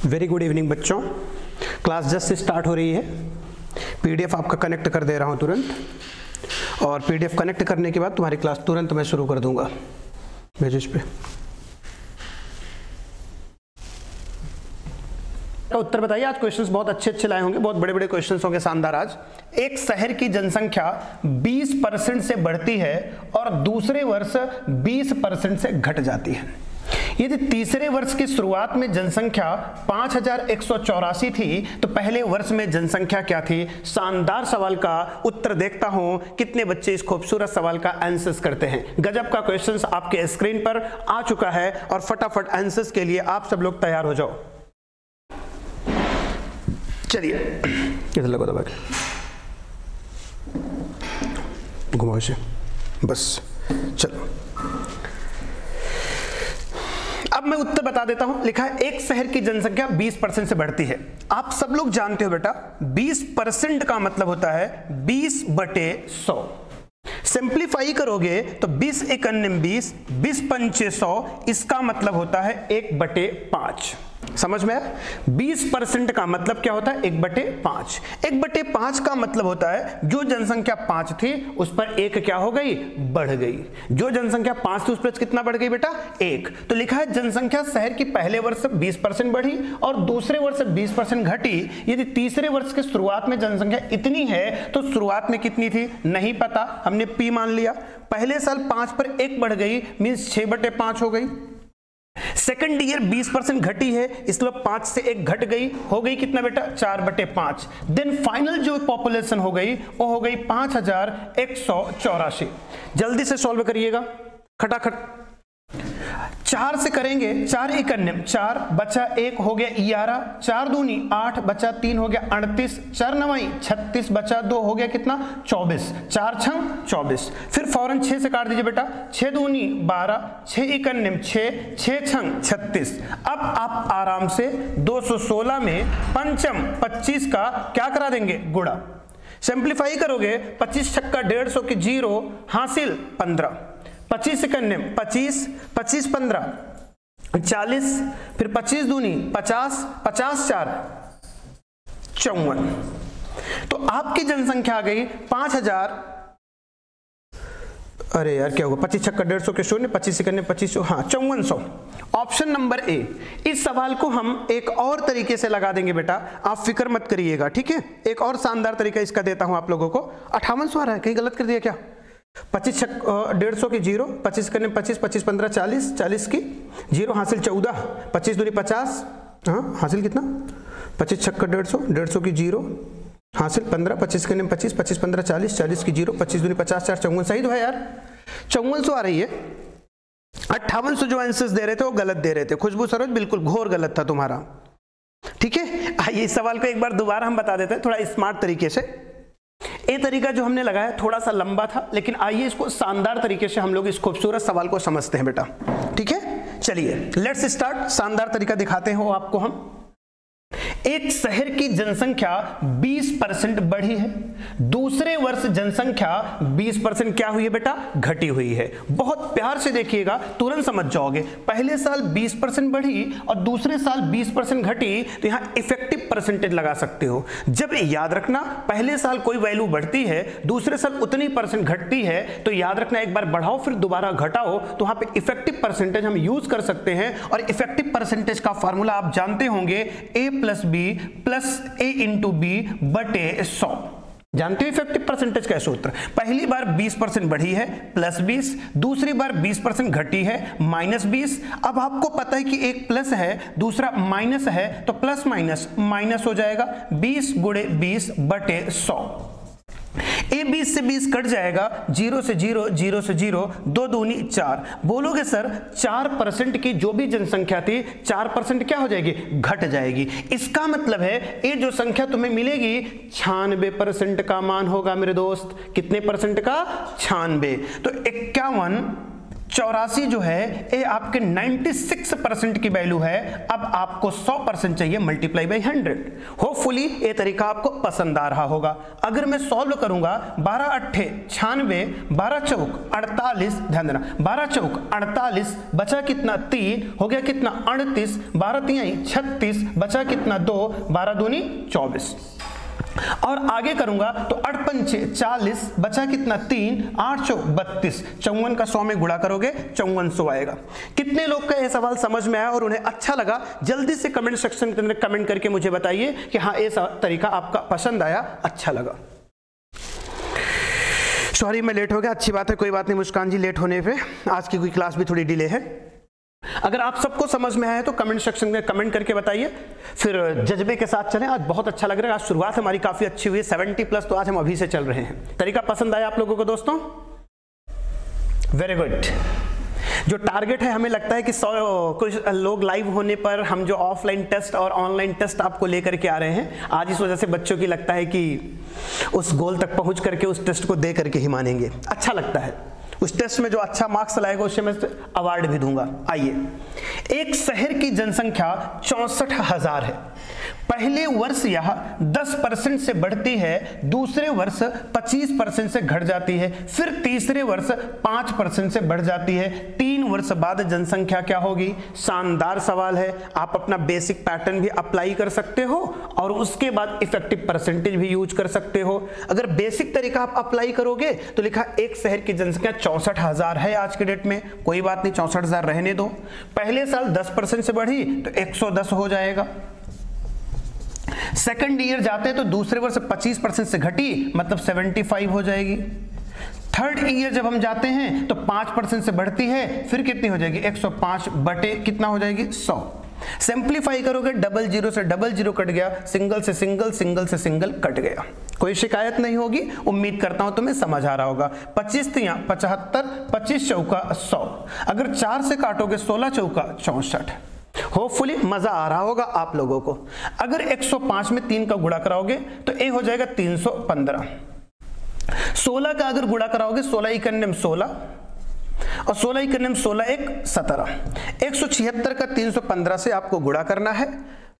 Very good evening बच्चों, class just start हो रही है। पीडीएफ आपका कनेक्ट कर दे रहा हूं तुरंत, और पीडीएफ कनेक्ट करने के बाद तुम्हारी क्लास तुरंत मैं शुरू कर दूंगा। भेजो इस पे उत्तर बताइए। आज क्वेश्चंस बहुत अच्छे लाए होंगे, बहुत बड़े बड़े क्वेश्चंस होंगे, शानदार। आज एक शहर की जनसंख्या 20% से बढ़ती है और दूसरे वर्ष 20% से घट जाती है। यदि तीसरे वर्ष की शुरुआत में जनसंख्या 5184 थी तो पहले वर्ष में जनसंख्या क्या थी? शानदार सवाल का उत्तर देखता हूं कितने बच्चे इस खूबसूरत सवाल का आंसर्स करते हैं। गजब का क्वेश्चंस आपके स्क्रीन पर आ चुका है और फटाफट आंसर्स के लिए आप सब लोग तैयार हो जाओ। चलिए इधर लगो दबा के, घुमाओ इसे, बस चलो। अब मैं उत्तर बता देता हूं। लिखा है एक शहर की जनसंख्या 20% से बढ़ती है। आप सब लोग जानते हो बेटा 20% का मतलब होता है 20/100। सिंप्लीफाई करोगे तो 20 × 20, 20 × 5 100, इसका मतलब होता है 1/5। समझ में आया? 20% का मतलब क्या होता है? 1/5। 1/5 का मतलब होता है जो जनसंख्या 5 थी उस पर 1 क्या हो गई? बढ़ गई। जो जनसंख्या 5 थी उस पर कितना बढ़ गई बेटा? 1। तो लिखा है जनसंख्या शहर की पहले वर्ष से 20% बढ़ी और दूसरे वर्ष से 20% घटी। यदि तीसरे वर्ष की शुरुआत में जनसंख्या इतनी है तो शुरुआत में कितनी थी नहीं पता, हमने P मान लिया। पहले साल 5 पर 1 बढ़ गई, मींस 6/5 हो गई। सेकंड ईयर 20% घटी है, इसलिए 5 से 1 घट गई, हो गई कितना बेटा? 4/5। देन फाइनल जो पॉपुलेशन हो गई वो हो गई 5184। जल्दी से सॉल्व करिएगा खटाखट। 4 से करेंगे, 4 × 9 4 बचा 1 हो गया 11, 4 दूनी 8 बचा 3 हो गया 38, 4 9 36 बचा 2 हो गया कितना? 24, 4 6 24। फिर फौरन 6 से काट दीजिए बेटा, 6 दूनी 12, 6 × 9 6, 6 6 36। अब आप आराम से 216 में पंचम 25 का क्या करा देंगे? गुणा। सिंप्लीफाई करोगे 25 छक्का 150 की 0 हासिल 15, 25 × 9 25, 25 15 40, फिर 25 दूनी 50, 50 4 54। तो आपकी जनसंख्या आ गई 5000। अरे यार क्या होगा? 25 छक्का 150 के 0, 25 × 9 25, हाँ 5400। Option number A. इस सवाल को हम एक और तरीके से लगा देंगे बेटा, आप फिक्र मत करिएगा, ठीक है? एक और शानदार तरीका इसका देता हूं आप लोगों को। 5800 आ रहा है, कहीं गलत कर दिया क्या? 25 150 की 0, 25 × 9 25, 25 15 40, 40 की 0 हासिल 14, 25 दूनी 50, हाँ हासिल कितना? 25 छक्का 150, 150 की 0 हासिल 15, 25 × 9 25, 25 15 40, 40 की 0, 25 दूनी 50 4 54। सही तो है यार, 5400 आ रही है। 5800 जो आंसर्स दे रहे थे वो गलत दे रहे थे। खुशबू सरोज बिल्कुल घोर गलत था तुम्हारा, ठीक है? आइए इस सवाल को एक बार दोबारा हम बता देते हैं थोड़ा स्मार्ट तरीके से। ये तरीका जो हमने लगाया थोड़ा सा लंबा था, लेकिन आइए इसको शानदार तरीके से हम लोग इस खूबसूरत सवाल को समझते हैं बेटा, ठीक है? चलिए लेट्स स्टार्ट। शानदार तरीका दिखाते हैं आपको हम। एक शहर की जनसंख्या 20% बढ़ी है, दूसरे वर्ष जनसंख्या 20% क्या हुई है बेटा? घटी हुई है। बहुत प्यार से देखिएगा, तुरंत समझ जाओगे। पहले साल 20% बढ़ी और दूसरे साल 20% घटी, तो यहां इफेक्टिव परसेंटेज लगा सकते हो। जब याद रखना पहले साल कोई वैल्यू बढ़ती है, दूसरे साल उतनी परसेंट घटती है, तो याद रखना एक बार बढ़ाओ फिर दोबारा घटाओ, तो वहां पे इफेक्टिव परसेंटेज हम यूज कर सकते हैं। और इफेक्टिव परसेंटेज का फॉर्मूला आप जानते होंगे, A + B + A × B / 100। जानते हो इफेक्टिव परसेंटेज का सूत्र? पहली बार 20% बढ़ी है +20, दूसरी बार 20% घटी है -20। अब आपको पता है कि एक प्लस है दूसरा माइनस है, तो प्लस माइनस माइनस हो जाएगा। 20 × 20 / 100। ए 20 से 20 कट जाएगा, 0 से 0, 0 से 0, 2 दूनी 4। बोलोगे सर 4% की जो भी जनसंख्या थी 4% क्या हो जाएगी? घट जाएगी। इसका मतलब है ये जो संख्या तुम्हें मिलेगी 96% का मान होगा मेरे दोस्त। कितने परसेंट का? 96। तो 51 84 जो है ये आपके 96% की वैल्यू है। अब आपको 100% चाहिए मल्टीप्लाई बाई 100। होपफुली ये तरीका आपको पसंद आ रहा होगा। अगर मैं सॉल्व करूंगा 12 अट्ठे 96, 12 चौक 48, ध्यान देना 12 चौक 48, बचा कितना 3, हो गया कितना 38, 12 तिहाई 36, बचा कितना 2, 12 दूनी 24। और आगे करूंगा तो 8 पंचे 40, बचा कितना 3, 8 चौक 32, 54 का 100 में गुणा करोगे 5400 आएगा। कितने लोग का ये सवाल समझ में आया और उन्हें अच्छा लगा, जल्दी से कमेंट सेक्शन के अंदर कमेंट करके मुझे बताइए कि हाँ ये तरीका आपका पसंद आया, अच्छा लगा। सॉरी मैं लेट हो गया, अच्छी बात है, कोई बात नहीं मुस्कान जी, लेट होने पे आज की कोई क्लास भी थोड़ी डिले है। अगर आप सबको समझ में आया तो कमेंट सेक्शन में कमेंट करके बताइए, फिर जज्बे के साथ चलें। आज बहुत अच्छा लग रहा है, आज शुरुआत हमारी काफी अच्छी हुई है, 70+ तो आज हम अभी से चल रहे हैं। तरीका पसंद आया आप लोगों को दोस्तों? Very good. जो टारगेट है, हमें लगता है कि 100 कुछ लोग लाइव होने पर हम जो ऑफलाइन टेस्ट और ऑनलाइन टेस्ट आपको लेकर के आ रहे हैं, आज इस वजह से बच्चों की लगता है कि उस गोल तक पहुंच करके उस टेस्ट को दे करके ही मानेंगे। अच्छा लगता है, उस टेस्ट में जो अच्छा मार्क्स लाएगा उससे मैं अवार्ड भी दूंगा। आइए, एक शहर की जनसंख्या 64,000 है। पहले वर्ष यह 10% से बढ़ती है, दूसरे वर्ष 25% से घट जाती है, फिर तीसरे वर्ष 5% से बढ़ जाती है। 3 वर्ष बाद जनसंख्या क्या होगी? शानदार सवाल है। आप अपना बेसिक पैटर्न भी अप्लाई कर सकते हो और उसके बाद इफेक्टिव परसेंटेज भी यूज कर सकते हो। अगर बेसिक तरीका आप अप्लाई करोगे तो लिखा एक शहर की जनसंख्या 64,000 है आज के डेट में, कोई बात नहीं 64,000 रहने दो। पहले साल 10% से बढ़ी तो 110 हो जाएगा। सेकंड ईयर जाते हैं तो दूसरे वर्ष 25% से घटी, मतलब 75 हो जाएगी। थर्ड ईयर जब हम जाते हैं तो 5% से बढ़ती है, फिर कितनी हो जाएगी? 105 बटे कितना हो जाएगी? 100। सिंप्लीफाई करोगे, डबल जीरो से डबल जीरो कट गया, सिंगल से सिंगल, सिंगल से सिंगल कट गया। कोई शिकायत नहीं होगी, उम्मीद करता हूं तुम्हें समझ आ रहा होगा। 25 तिया 75, 25 चौका 100, अगर 4 से काटोगे 16 चौका 64। होपफुली मजा आ रहा होगा आप लोगों को। अगर 105 में 3 का गुणा कराओगे तो ये हो जाएगा 315। 16 का अगर गुणा कराओगे 16 इकन्नम 16 और 16 इकन्नम 16 1 17। 176 का 315 से आपको गुणा करना है।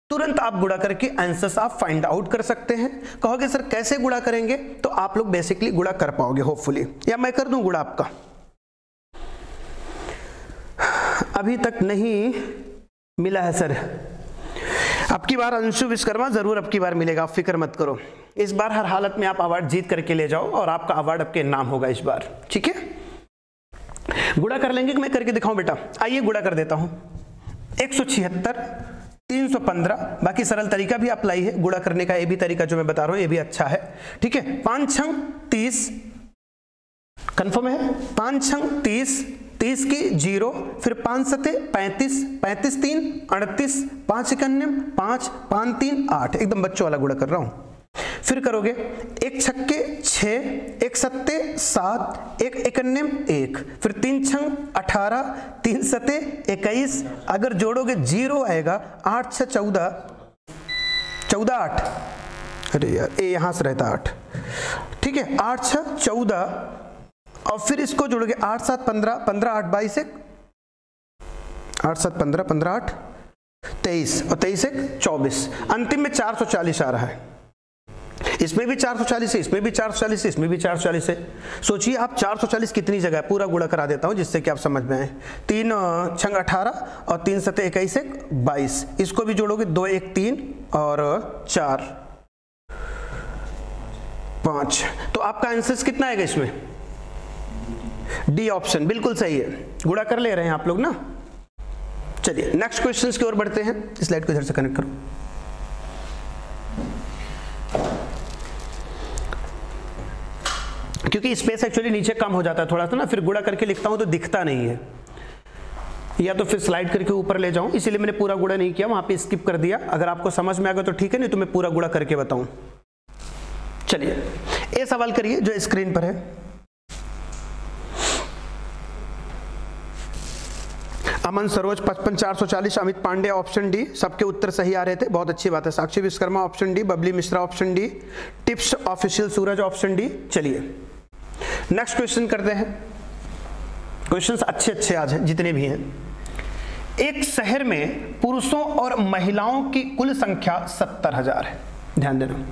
तुरंत आप गुणा करके आंसर्स आप फाइंड आउट कर सकते हैं। कहोगे सर कैसे गुणा करेंगे? तो आप लोग बेसिकली गुणा कर पाओगे होपफुली, या मैं कर दूं गुणा आपका? अभी तक नहीं मिला है सर। अब की बार अंशु विश्वकर्मा जरूर अब की बार मिलेगा, आप फिक्र मत करो। इस बार हर हालत में आप अवार्ड जीत करके ले जाओ और आपका अवार्ड आपके नाम होगा इस बार, ठीक है? गुणा कर लेंगे कि मैं करके दिखाऊं बेटा? आइए गुणा कर देता हूं। 176, 315, बाकी सरल तरीका भी अप्लाई है गुणा करने का, ये भी तरीका जो मैं बता रहा हूं ये भी अच्छा है, ठीक है? 5 छंग 30, कंफर्म है? 5 छंग 30, 30 की 0, फिर 5 सते 35, 35 3 38, 5 इकन्नम 5, 5 3 8, एकदम बच्चों वाला गुणा कर रहा हूं। फिर करोगे 1 छक्के 6, 1 सत्ते 7, 1 इकन्नम 1, फिर 3 छंग 18, 3 सते 21, अगर जोड़ोगे 0 आएगा, 8 6 14, 14 8, अरे यार ये यहां से रहता 8, ठीक है? 8 6 14 और फिर इसको जोड़ोगे 8 7 15, 15 8 22 1, 8 7 15, 15 8 23 और 23 1 24, अंतिम में 440 आ रहा है। इसमें भी 440 है, इसमें भी 440 है, इसमें भी 440 है। सोचिए आप 440 कितनी जगह है, पूरा गुणा करा देता हूं जिससे कि आप समझ में आए। 3 छंग 18 और 3 सते 21 1 22, इसको भी जोड़ोगे 2 1 3 और 4 5, तो आपका आंसर कितना आएगा इसमें? डी ऑप्शन बिल्कुल सही है। गुणा कर ले रहे हैं आप लोग ना। चलिए नेक्स्ट क्वेश्चंस की ओर बढ़ते हैं। स्लाइड को इधर से कनेक्ट करो। क्योंकि स्पेस एक्चुअली नीचे कम हो जाता है थोड़ा सा ना, फिर गुणा करके लिखता हूं तो दिखता नहीं है, या तो फिर स्लाइड करके ऊपर ले जाऊं, इसीलिए मैंने पूरा गुणा नहीं किया, वहां पे स्किप कर दिया। अगर आपको समझ में आ गया तो ठीक है, नहीं तो मैं पूरा गुणा करके बताऊं। चलिए ये सवाल करिए जो स्क्रीन पर है। अमन सरोज 55 440, अमित पांडे ऑप्शन डी, सबके उत्तर सही आ रहे थे, बहुत अच्छी बात है। Sakshi Vishwakarma option D, Babli Mishra option D, tips official Suraj option D. चलिए नेक्स्ट क्वेश्चन करते हैं। क्वेश्चंस अच्छे अच्छे आज हैं जितने भी हैं। एक शहर में पुरुषों और महिलाओं की कुल संख्या 70,000 है। ध्यान देना,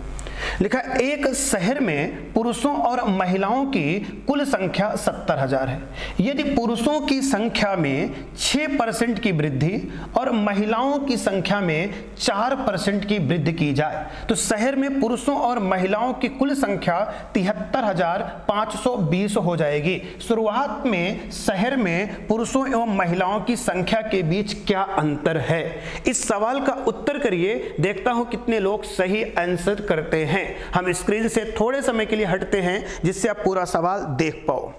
लिखा एक शहर में पुरुषों और महिलाओं की कुल संख्या 70,000 है। यदि पुरुषों की संख्या में 6% की वृद्धि और महिलाओं की संख्या में 4% की वृद्धि की जाए तो शहर में पुरुषों और महिलाओं की कुल संख्या 73,520 हो जाएगी। शुरुआत में शहर में पुरुषों एवं महिलाओं की संख्या के बीच क्या अंतर है? इस सवाल का उत्तर करिए, देखता हूं कितने लोग सही आंसर करते हैं। हम स्क्रीन से थोड़े समय के लिए हटते हैं जिससे आप पूरा सवाल देख पाओ।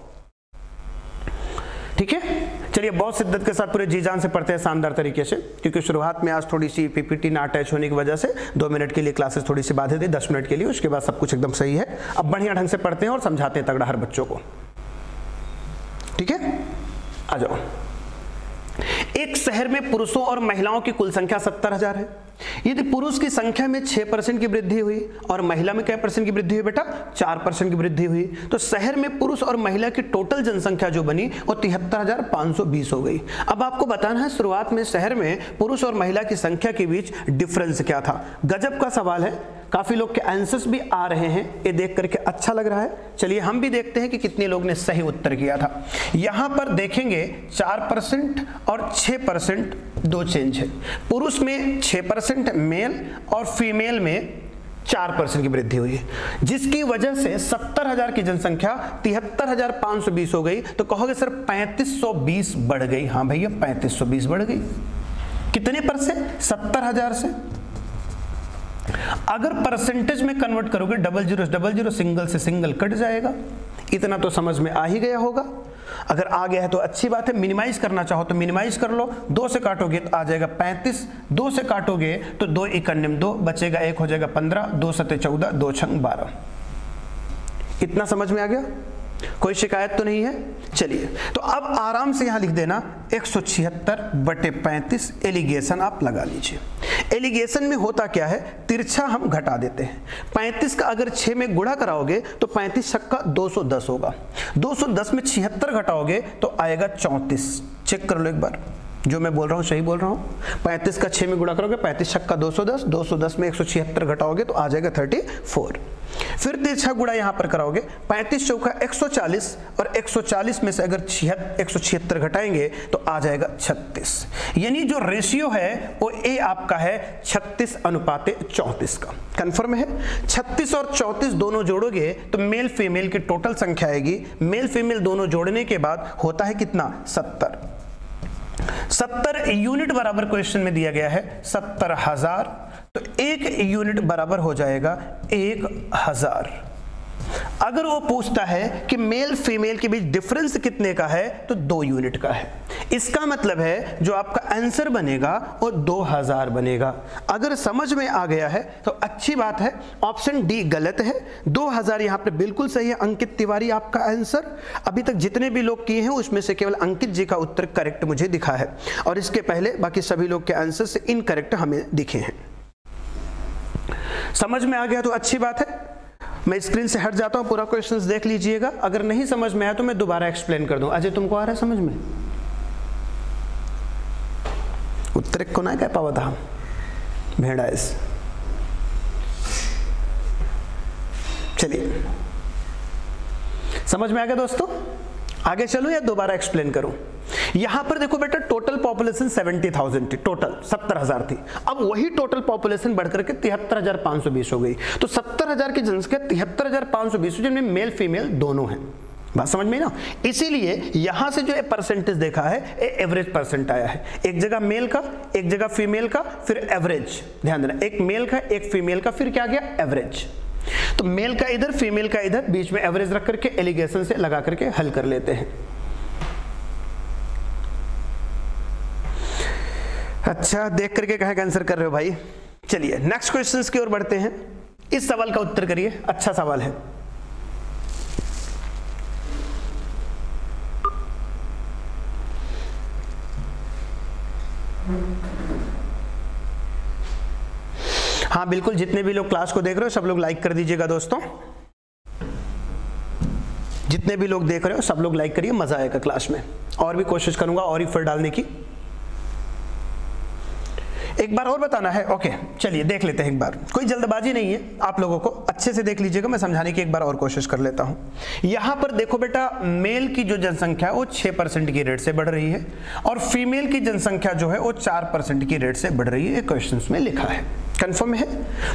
ठीक है, चलिए बहुत शिद्दत के साथ पूरे जी जान से पढ़ते हैं शानदार तरीके से, क्योंकि शुरुआत में आज थोड़ी सी पीपीटी ना अटैच होने की वजह से 2 मिनट के लिए क्लासेस थोड़ी सी बाधित थी, 10 मिनट के लिए, उसके बाद सब कुछ एकदम सही है। अब बढ़िया ढंग से पढ़ते हैं और समझाते हैं तगड़ा हर बच्चों को। ठीक है, आ जाओ। एक शहर में पुरुषों और महिलाओं की कुल संख्या 70,000 है। यदि पुरुष की संख्या में 6% की वृद्धि हुई और महिला में क्या % की वृद्धि हुई बेटा? 4% की वृद्धि हुई, तो शहर में पुरुष और महिला की टोटल जनसंख्या जो बनी वो 73,520 हो गई। अब आपको बताना है शुरुआत में शहर में पुरुष और महिला की संख्या के बीच डिफरेंस क्या था। गजब का सवाल है, काफी लोग के आंसर्स भी आ रहे हैं, ये देख करके अच्छा लग रहा है। चलिए हम भी देखते हैं कि कितने लोग ने सही उत्तर किया था। यहां पर देखेंगे 4% और 6% दो चेंज है। पुरुष में 6% मेल और फीमेल में 4% की वृद्धि हुई है, जिसकी वजह से 70,000 की जनसंख्या 73,520 हो गई। तो कहोगे सर 3520 बढ़ गई। हाँ भैया 3520 बढ़ गई। कितने पर से? 70,000 से। अगर परसेंटेज में कन्वर्ट करोगे 00 सिंगल से सिंगल कट जाएगा। इतना तो समझ में आ ही गया होगा। अगर आ गया है तो अच्छी बात है। मिनिमाइज करना चाहो तो मिनिमाइज कर लो। 2 से काटोगे तो आ जाएगा 35, 2 से काटोगे तो 2 × 2 बचेगा, 1 हो जाएगा 15, 2 × 7 14, 2 × 12। इतना समझ में आ गया? कोई शिकायत तो नहीं है? चलिए तो अब आराम से यहां लिख देना 176/35 एलिगेशन आप लगा लीजिए। एलिगेशन में होता क्या है, तिरछा हम घटा देते हैं। 35 का अगर 6 में गुणा कराओगे तो 35 छक्का 210 होगा। 210 में 76 घटाओगे तो आएगा 34। चेक कर लो एक बार, जो मैं बोल रहा हूँ सही बोल रहा हूँ। 35 का 6 में गुणा करोगे 35 छक्का 210, 210 में 176 घटाओगे तो आ जाएगा 34। फिर तिरछा गुणा यहां पर कराओगे, 35 चौका 140 और 140 में से अगर 176 घटाएंगे तो आ जाएगा 36। यानी जो रेशियो है वो ए आपका है 36:34 का। कंफर्म है? 36 और 34 दोनों जोड़ोगे तो मेल फीमेल की टोटल संख्या आएगी। मेल फीमेल दोनों जोड़ने के बाद होता है कितना? 70 यूनिट बराबर क्वेश्चन में दिया गया है 70,000, तो 1 यूनिट बराबर हो जाएगा 1000। अगर वो पूछता है कि मेल फीमेल के बीच डिफरेंस कितने का है तो 2 यूनिट का है। इसका मतलब है जो आपका आंसर बनेगा वो 2000 बनेगा। अगर समझ में आ गया है तो अच्छी बात है, ऑप्शन डी गलत है। 2000 यहां पे बिल्कुल सही है। अंकित तिवारी आपका आंसर। अभी तक जितने भी लोग किए हैं उसमें से केवल अंकित जी का उत्तर करेक्ट मुझे दिखा है, और इसके पहले बाकी सभी लोग के आंसर से इनकरेक्ट हमें दिखे हैं। समझ में आ गया तो अच्छी बात है। मैं स्क्रीन से हट जाता हूं, पूरा क्वेश्चंस देख लीजिएगा। अगर नहीं समझ में आया तो मैं दोबारा एक्सप्लेन कर दूं। अजय तुमको आ रहा है समझ में? उत्तर को ना कह पावा था भेड़ा इस। चलिए समझ में आ गया दोस्तों? आगे चलूं या दोबारा एक्सप्लेन करूं? यहां पर देखो बेटा, टोटल पॉपुलेशन 70,000 थी, टोटल 70,000 थी। अब वही टोटल पॉपुलेशन बढ़कर के 73,520 हो गई। तो 70,000 की जनसंख्या 73,520 जिनमें मेल फीमेल दोनों हैं। बात समझ में ना? इसीलिए यहां से जो परसेंटेज देखा है एवरेज परसेंट आया है। एक जगह मेल का, एक जगह फीमेल का, फिर एवरेज। ध्यान देना, एक मेल का एक फीमेल का, फिर क्या गया एवरेज। तो मेल का इधर, फीमेल का इधर, बीच में एवरेज रख करके एलिगेशन से लगा करके हल कर लेते हैं। अच्छा, देख करके कहा आंसर कर रहे हो भाई। चलिए नेक्स्ट क्वेश्चंस की ओर बढ़ते हैं। इस सवाल का उत्तर करिए, अच्छा सवाल है। हाँ बिल्कुल, जितने भी लोग क्लास को देख रहे हो सब लोग लाइक कर दीजिएगा दोस्तों। जितने भी लोग देख रहे हो सब लोग लाइक करिए, मजा आएगा क्लास में। और भी कोशिश करूंगा और ही फिर डालने की। एक बार और बताना है? ओके चलिए देख लेते हैं एक बार, कोई जल्दबाजी नहीं है, आप लोगों को अच्छे से देख लीजिएगा, मैं समझाने की एक बार और कोशिश कर लेता हूं। यहां पर देखो बेटा, मेल की जो जनसंख्या वो 6% की रेट से बढ़ रही है और फीमेल की जनसंख्या जो है वो 4% की रेट से बढ़ रही है, क्वेश्चन में लिखा है। कंफर्म है?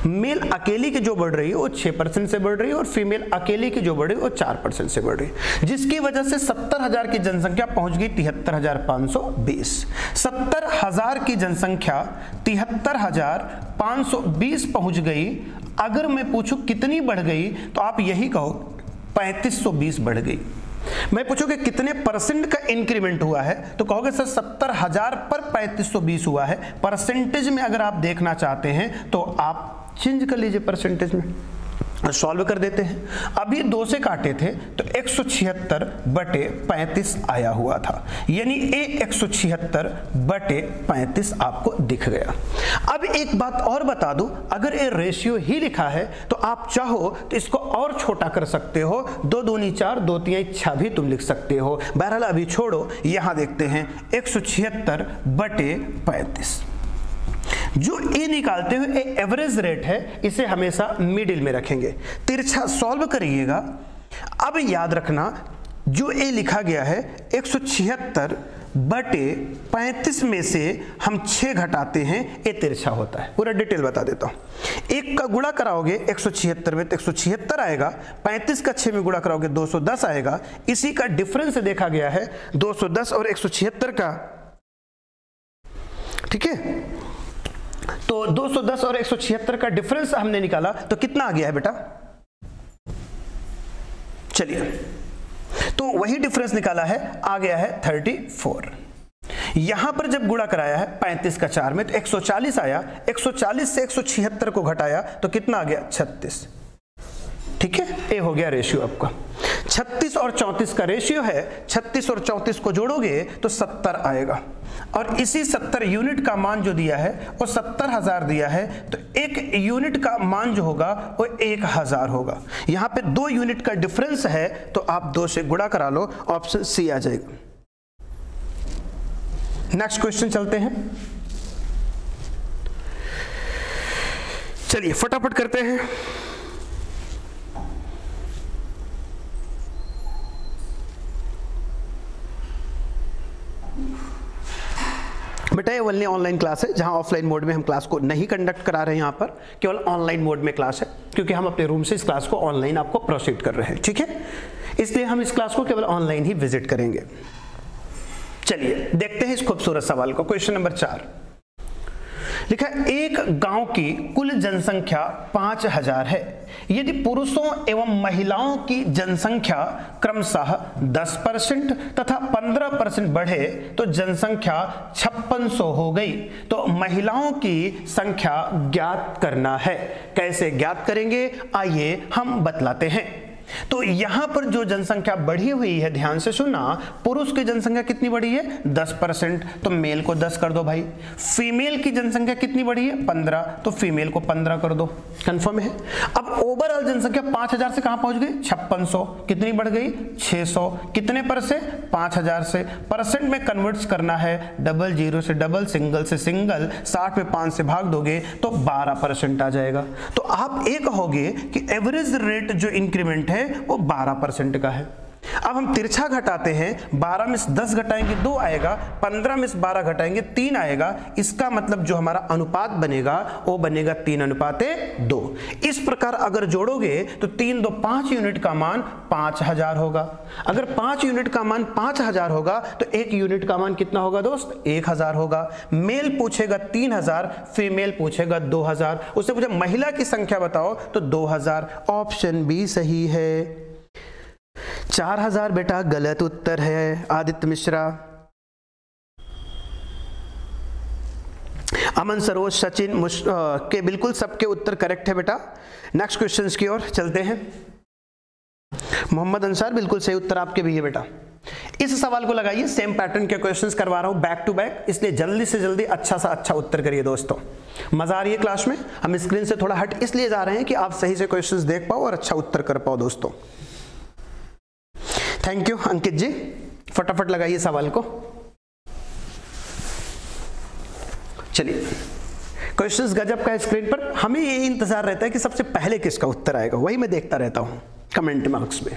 मेल अकेली की जो बढ़ रही है वो 6% से बढ़ रही है और फीमेल अकेली की जो बढ़ रही है वो 4% से बढ़ रही है, जिसकी वजह से 70,000 की जनसंख्या पहुंच गई 73,520। 70,000 की जनसंख्या 73,520 पहुंच गई। अगर मैं पूछूं कितनी बढ़ गई तो आप यही कहो 3520 बढ़ गई। मैं पूछूंगा कितने परसेंट का इंक्रीमेंट हुआ है तो कहोगे सर 70,000 पर 3520 हुआ है। परसेंटेज में अगर आप देखना चाहते हैं तो आप चेंज कर लीजिए परसेंटेज में, सॉल्व कर देते हैं। अभी 2 से काटे थे तो 176/35 आया हुआ था, यानी ये 176/35 आपको दिख गया। अब एक बात और बता दूं, अगर ये रेशियो ही लिखा है तो आप चाहो तो इसको और छोटा कर सकते हो, 2 दूनी 4, 2 तिहाई 6 भी तुम लिख सकते हो। बहरहाल अभी छोड़ो, यहां देखते हैं 176/35। जो ए निकालते हुए एवरेज रेट है, इसे हमेशा मिडिल में रखेंगे। तिरछा सॉल्व करिएगा। अब याद रखना जो ए लिखा गया है 176/35 में से हम 6 घटाते हैं, ये तिरछा होता है। पूरा डिटेल बता देता हूं। 1 का गुणा कराओगे 176 में तो 176 आएगा, 35 का 6 में गुणा कराओगे 210 आएगा। इसी का डिफरेंस देखा गया है 210 और 176 का, ठीक है। तो 210 और 176 का डिफरेंस हमने निकाला तो कितना आ गया है बेटा? चलिए, तो वही डिफरेंस निकाला है, आ गया है 34। यहां पर जब गुणा कराया है 35 का 4 में तो 140 आया, 140 से 176 को घटाया तो कितना आ गया? 36। ठीक है, ये हो गया रेशियो आपका। 36 और 34 का रेशियो है, 36 और 34 को जोड़ोगे तो 70 आएगा और इसी 70 यूनिट का मान जो दिया है वो 70,000 दिया है, तो 1 यूनिट का मान जो होगा वो 1000 होगा। यहां पे 2 यूनिट का डिफरेंस है तो आप 2 से गुणा करा लो, ऑप्शन सी आ जाएगा। नेक्स्ट क्वेश्चन चलते हैं, चलिए फटाफट करते हैं। बेटा ये ओनली ऑनलाइन क्लास है, जहां ऑफलाइन मोड में हम क्लास को नहीं कंडक्ट करा रहे हैं, यहां पर केवल ऑनलाइन मोड में क्लास है, क्योंकि हम अपने रूम से इस क्लास को ऑनलाइन आपको प्रोसीड कर रहे हैं, ठीक है। इसलिए हम इस क्लास को केवल ऑनलाइन ही विजिट करेंगे। चलिए देखते हैं इस खूबसूरत सवाल को। क्वेश्चन नंबर 4 लिखा है, एक गांव की कुल जनसंख्या 5000 है। यदि पुरुषों एवं महिलाओं की जनसंख्या क्रमशः 10% तथा 15% बढ़े तो जनसंख्या 5600 हो गई, तो महिलाओं की संख्या ज्ञात करना है। कैसे ज्ञात करेंगे, आइए हम बतलाते हैं। तो यहां पर जो जनसंख्या बढ़ी हुई है, ध्यान से सुनना, पुरुष की जनसंख्या कितनी बढ़ी है? 10%, तो मेल को 10 कर दो भाई। फीमेल की जनसंख्या कितनी बढ़ी है? 15, तो फीमेल को 15 कर दो। कंफर्म है? अब ओवरऑल जनसंख्या 5000 से कहां पहुंच गई? 5600। कितनी बढ़ गई? 600। कितने पर से? 5000 से। परसेंट में कन्वर्ट्स करना है, डबल जीरो से डबल, सिंगल से सिंगल, 60 में 5 से भाग दोगे तो 12% आ जाएगा। तो आप एक कहोगे कि एवरेज रेट जो इंक्रीमेंट है वो 12% का है। अब हम तिरछा घटाते हैं, 12 में से 10 घटाएंगे 2 आएगा, 15 में से 12 घटाएंगे 3 आएगा। इसका मतलब जो हमारा अनुपात बनेगा वो बनेगा 3:2। इस प्रकार अगर जोड़ोगे तो 3 2 5 यूनिट का मान 5000 होगा। अगर 5 यूनिट का मान 5000 होगा तो 1 यूनिट का मान कितना होगा दोस्त? 1000 होगा। मेल पूछेगा 3000, फीमेल पूछेगा 2000। उससे पूछा महिला की संख्या बताओ तो 2000। ऑप्शन बी सही है। 4000 बेटा गलत उत्तर है आदित्य मिश्रा। अमन, सरोज, सचिन के बिल्कुल सबके उत्तर करेक्ट है बेटा। नेक्स्ट क्वेश्चंस की ओर चलते हैं। मोहम्मद अंसार, बिल्कुल सही उत्तर आपके भी है बेटा। इस सवाल को लगाइए, सेम पैटर्न के क्वेश्चंस करवा रहा हूं बैक टू बैक, इसलिए जल्दी से जल्दी अच्छा सा अच्छा उत्तर करिए दोस्तों। मजा आ रही है क्लास में? हम स्क्रीन से थोड़ा हट इसलिए जा रहे हैं कि आप सही से क्वेश्चंस देख पाओ और अच्छा उत्तर कर पाओ दोस्तों। थैंक यू अंकित जी, फटाफट लगाइए सवाल को। चलिए, क्वेश्चंस गजब का है स्क्रीन पर। हमें ये इंतजार रहता है कि सबसे पहले किसका उत्तर आएगा, वही मैं देखता रहता हूं कमेंट मार्क्स में।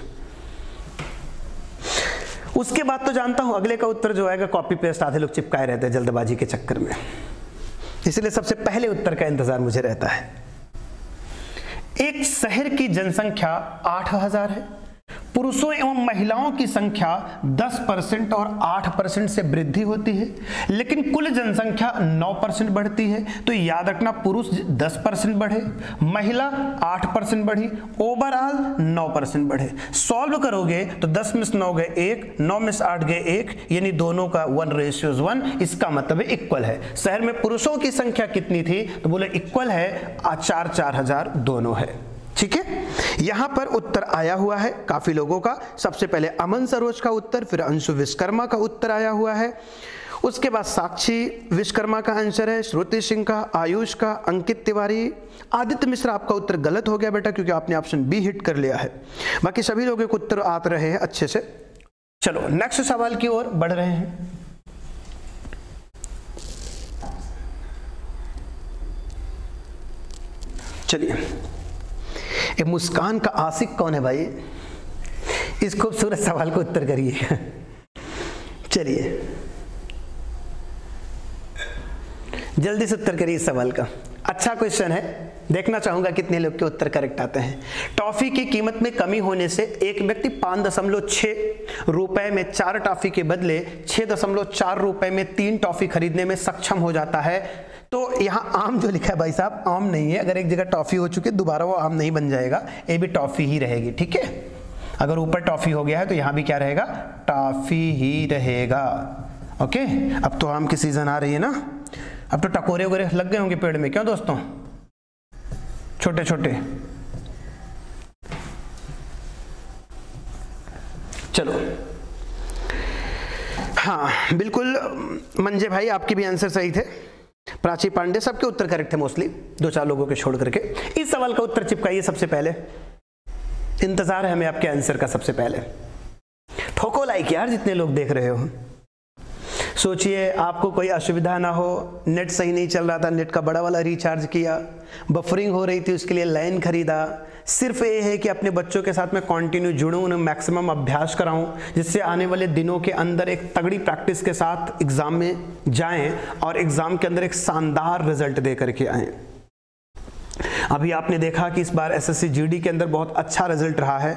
उसके बाद तो जानता हूं अगले का उत्तर जो आएगा कॉपी पेस्ट आधे लोग चिपकाए रहते हैं जल्दबाजी के चक्कर में, इसलिए सबसे पहले उत्तर का इंतजार मुझे रहता है। एक शहर की जनसंख्या 8000 है, पुरुषों एवं महिलाओं की संख्या 10% और 8% से वृद्धि होती है, लेकिन कुल जनसंख्या 9% बढ़ती है। तो याद रखना, पुरुष 10% बढ़े, महिला 8% बढ़ी, ओवरऑल 9% बढ़े। सॉल्व करोगे तो 10 में से 9 गए 1, 9 में से 8 गए 1, यानी दोनों का 1:1। इसका मतलब इक्वल है। शहर में पुरुषों की संख्या कितनी थी, तो बोले इक्वल है 4,000 दोनों है। ठीक है, यहां पर उत्तर आया हुआ है काफी लोगों का। सबसे पहले अमन सरोज का उत्तर, फिर अंशु विश्वकर्मा का उत्तर आया हुआ है, उसके बाद साक्षी विश्वकर्मा का आंसर है, श्रुति सिंह का, आयुष का, अंकित तिवारी, आदित्य मिश्रा आपका उत्तर गलत हो गया बेटा क्योंकि आपने ऑप्शन बी हिट कर लिया है। बाकी सभी लोगों के उत्तर आते रहे हैं अच्छे से। चलो नेक्स्ट सवाल की ओर बढ़ रहे हैं। चलिए, ये मुस्कान का आशिक कौन है भाई, इस खूबसूरत सवाल को उत्तर करिए। चलिए जल्दी से उत्तर करिए इस सवाल का। अच्छा क्वेश्चन है, देखना चाहूंगा कितने लोग के उत्तर करेक्ट आते हैं। टॉफी की कीमत में कमी होने से एक व्यक्ति 5.6 रुपए में 4 टॉफी के बदले 6.4 रुपए में 3 टॉफी खरीदने में सक्षम हो जाता है। तो यहाँ आम जो लिखा है भाई साहब, आम नहीं है। अगर एक जगह टॉफी हो चुकी है दोबारा वो आम नहीं बन जाएगा, ये भी टॉफी ही रहेगी। ठीक है, अगर ऊपर टॉफी हो गया है तो यहाँ भी क्या रहेगा, टॉफी ही रहेगा। ओके, अब तो आम की सीजन आ रही है ना, अब तो टकोरे वगैरह लग गए होंगे पेड़ में, क्यों दोस्तों, छोटे छोटे। चलो हाँ बिल्कुल मंजे भाई, आपके भी आंसर सही थे। प्राची पांडे, सबके उत्तर करेक्ट थे मोस्टली, 2-4 लोगों के छोड़ करके। इस सवाल का उत्तर चिपकाइए सबसे पहले, इंतजार है हमें आपके आंसर का। सबसे पहले ठोको लाइक यार, जितने लोग देख रहे हो। सोचिए आपको कोई असुविधा ना हो, नेट सही नहीं चल रहा था, नेट का बड़ा वाला रिचार्ज किया, बफरिंग हो रही थी, उसके लिए लाइन खरीदा। सिर्फ ये है कि अपने बच्चों के साथ में कंटिन्यू जुड़ूं, उन्हें मैक्सिमम अभ्यास कराऊं, जिससे आने वाले दिनों के अंदर एक तगड़ी प्रैक्टिस के साथ एग्जाम में जाएं और एग्जाम के अंदर एक शानदार रिजल्ट दे करके आएं। अभी आपने देखा कि इस बार एसएससी जीडी के अंदर बहुत अच्छा रिजल्ट रहा है,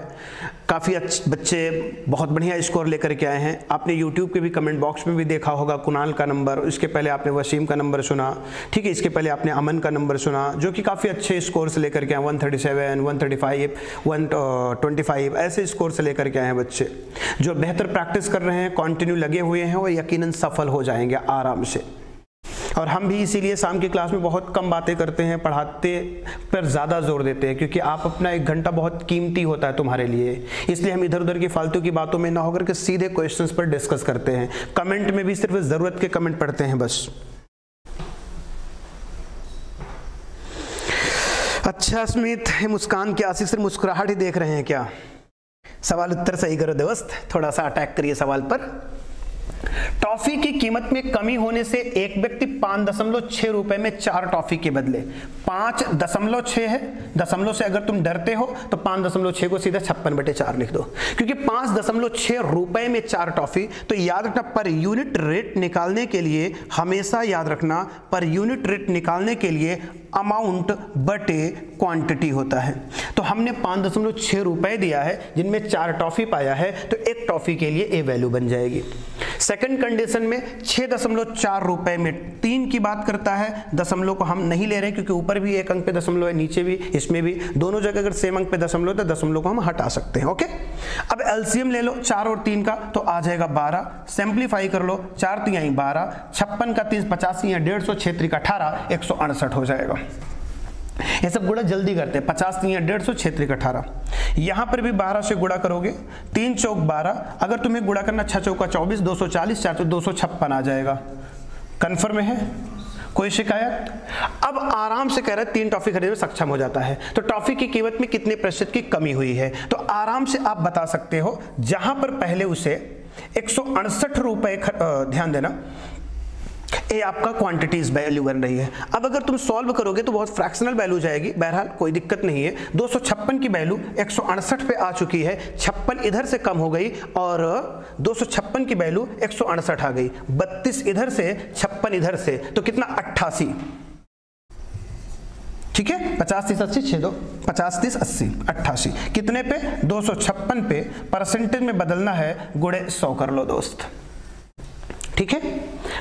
काफ़ी अच्छे बच्चे बहुत बढ़िया स्कोर लेकर के आए हैं। आपने यूट्यूब के भी कमेंट बॉक्स में भी देखा होगा कुणाल का नंबर, इसके पहले आपने वसीम का नंबर सुना, ठीक है, इसके पहले आपने अमन का नंबर सुना, जो कि काफ़ी अच्छे स्कोर से लेकर के आए, 137, 135, 125 ऐसे स्कोर से लेकर के आए हैं बच्चे, जो बेहतर प्रैक्टिस कर रहे हैं, कंटिन्यू लगे हुए हैं और यकीनन सफल हो जाएंगे आराम से। और हम भी इसीलिए शाम की क्लास में बहुत कम बातें करते हैं, पढ़ाते पर ज़्यादा जोर देते हैं, क्योंकि आप अपना 1 घंटा बहुत कीमती होता है तुम्हारे लिए। इसलिए हम इधर उधर की फालतू की बातों में ना होकर के सीधे क्वेश्चंस पर डिस्कस करते हैं। कमेंट में भी सिर्फ ज़रूरत के कमेंट पढ़ते हैं बस। अच्छा स्मित, मुस्कान की आशिक सिर्फ मुस्कुराहट ही देख रहे हैं क्या? सवाल उत्तर सही करो दोस्त, थोड़ा सा अटैक करिए सवाल पर। टॉफी की कीमत में कमी होने से एक व्यक्ति 5.6 रुपए में 4 टॉफी के बदले 5.6 है, दशमलव से अगर तुम डरते हो तो 5.6 को सीधा 56/4 लिख दो, क्योंकि 5.6 रुपए में 4 टॉफी। तो याद रखना, पर यूनिट रेट निकालने के लिए हमेशा याद रखना, पर यूनिट रेट निकालने के लिए अमाउंट बटे क्वांटिटी होता है। तो हमने 5.6 रुपए दिया है, जिनमें 4 टॉफी पाया है, तो एक टॉफी के लिए ए वैल्यू बन जाएगी। सेकंड कंडीशन में 6.4 रुपए में 3 की बात करता है, दशमलव को हम नहीं ले रहे क्योंकि ऊपर भी 1 अंक पे दशमलव है, नीचे भी, इसमें भी, दोनों जगह अगर सेम अंक पे दशमलव तो दशमलव को हम हटा सकते हैं। ओके, अब एलसीएम ले लो 4 और 3 का, तो आ जाएगा 12। सिंप्लीफाई कर लो, 4 3 12, 56 का 3 85 है, 150, 6 3 18, 168 हो जाएगा। ये सब गुणा जल्दी करते हैं, 50 3 150, 6 3 18। यहां पर भी 12 से गुणा करोगे, 3 चौक 12, अगर तुम्हें गुणा करना 6 चौका 24, 240, 4 256 आ जाएगा। कन्फर्म है? कोई शिकायत? अब आराम से कह रहा है 3 टॉफी खरीदने में सक्षम हो जाता है, तो टॉफी की कीमत में कितने प्रतिशत की कमी हुई है? तो आराम से आप बता सकते हो, जहां पर पहले उसे 168 रुपए, ध्यान देना, ये आपका क्वांटिटीज वैल्यू बन रही है। अब अगर तुम सॉल्व करोगे तो बहुत फ्रैक्शनल वैल्यू जाएगी, बहरहाल कोई दिक्कत नहीं है। 256 की वैल्यू 168 पे आ चुकी है, 56 इधर से कम हो गई और 256 की वैल्यू 168 आ गई, 32 इधर से 56 इधर से, तो कितना 88, ठीक है, 50 30 80 6 2 50 30 80 88, कितने पे? 256 पे, परसेंटेज में बदलना है, गुणे 100 कर लो दोस्त, ठीक है,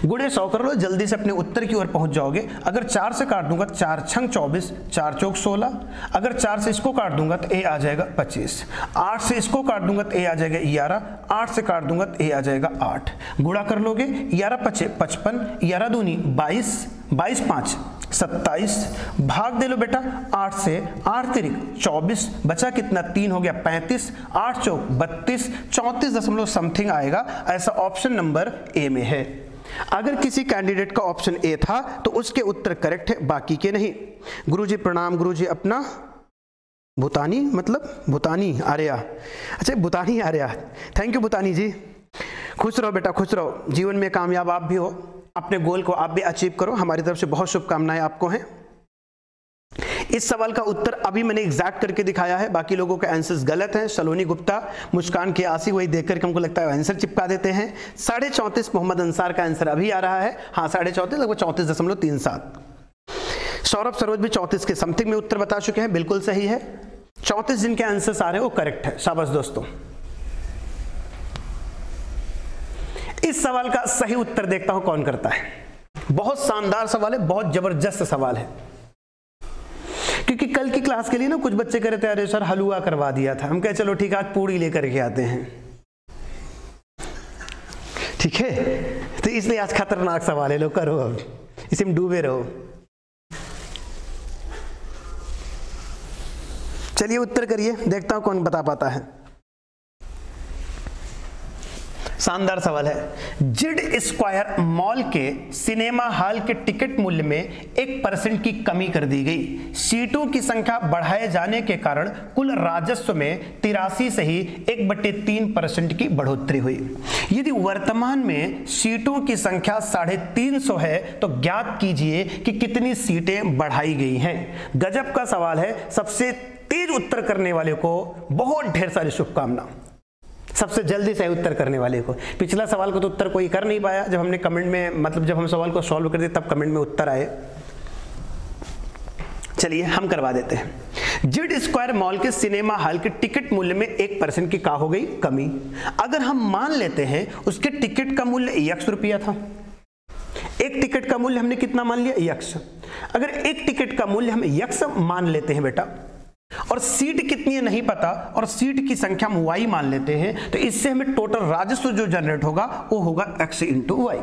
गुणे 100 कर लो, जल्दी से अपने उत्तर की ओर पहुंच जाओगे। अगर 4 से काट दूंगा 4 छंग 24, 4 चौक 16, अगर 4 से इसको काट दूंगा तो ए आ जाएगा 25, 8 से इसको काट दूंगा तो ए आ जाएगा 11, 8 से काट दूंगा तो ए आ जाएगा 8, गुणा कर लोगे 11 5 55, 11 दूनी 22, 22 5 27, भाग दे लो बेटा 8 से, 8 तिरिक 24, बचा कितना 3 हो गया 35, 8 चौक 32, 34 दशमलव समथिंग आएगा। ऐसा ऑप्शन नंबर ए में है। अगर किसी कैंडिडेट का ऑप्शन ए था तो उसके उत्तर करेक्ट है, बाकी के नहीं। गुरुजी प्रणाम, गुरुजी अपना भूतानी, मतलब भूतानी आर्या, अच्छा भूतानी आर्या, थैंक यू भूतानी जी, खुश रहो बेटा, खुश रहो, जीवन में कामयाब आप भी हो, अपने गोल को आप भी अचीव करो, हमारी तरफ से बहुत शुभकामनाएं आपको हैं। इस सवाल का उत्तर अभी मैंने एग्जैक्ट करके दिखाया है, बाकी लोगों के आंसर्स गलत हैं। सलोनी गुप्ता, मुस्कान के आसी, वही देखकर के हमको लगता है आंसर चिपका देते हैं। 34.5 मोहम्मद अंसार का आंसर अभी आ रहा है, हाँ 34.5 लगभग 34.37। सौरभ सरोज भी 34 के समथिंग में उत्तर बता चुके हैं, बिल्कुल सही है। 34 जिनके आंसर्स आ रहे हैं वो करेक्ट है, शाबाश दोस्तों। इस सवाल का सही उत्तर देखता हूं कौन करता है। बहुत शानदार सवाल है, बहुत जबरदस्त सवाल है, क्योंकि कल की क्लास के लिए ना कुछ बच्चे कह रहे थे अरे सर हलवा करवा दिया था, हम कहे चलो ठीक है आज पूड़ी लेकर के आते हैं, ठीक है, तो इसलिए आज खतरनाक सवाल है, लो करो, अब इसे में डूबे रहो। चलिए उत्तर करिए, देखता हूं कौन बता पाता है। शानदार सवाल है। जिड स्क्वायर मॉल के सिनेमा हॉल के टिकट मूल्य में 1% की कमी कर दी गई। सीटों की संख्या बढ़ाए जाने के कारण कुल राजस्व में 83 से ही 1/3% की बढ़ोतरी हुई। यदि वर्तमान में सीटों की संख्या 350 है तो ज्ञात कीजिए कि कितनी सीटें बढ़ाई गई हैं। गजब का सवाल है, सबसे तेज उत्तर करने वाले को बहुत ढेर सारी शुभकामना, सबसे जल्दी सही उत्तर करने वाले को। पिछला सवाल को तो उत्तर कोई कर नहीं पाया, जब हमने कमेंट में, मतलब जब हम सवाल को सॉल्व कर दिए तब कमेंट में उत्तर आए। चलिए हम करवा देते हैं। जिड स्क्वायर मॉल के सिनेमा हॉल के टिकट मूल्य में 1% की का हो गई कमी। अगर हम मान लेते हैं उसके टिकट का मूल्य ₹1 था, एक टिकट का मूल्य हमने कितना मान लिया, यक्स। अगर एक टिकट का मूल्य हम यक्स मान लेते हैं बेटा, और सीट कितनी है नहीं पता, और सीट की संख्या हम y मान लेते हैं, तो इससे हमें टोटल राजस्व जो जनरेट होगा वो होगा x × y।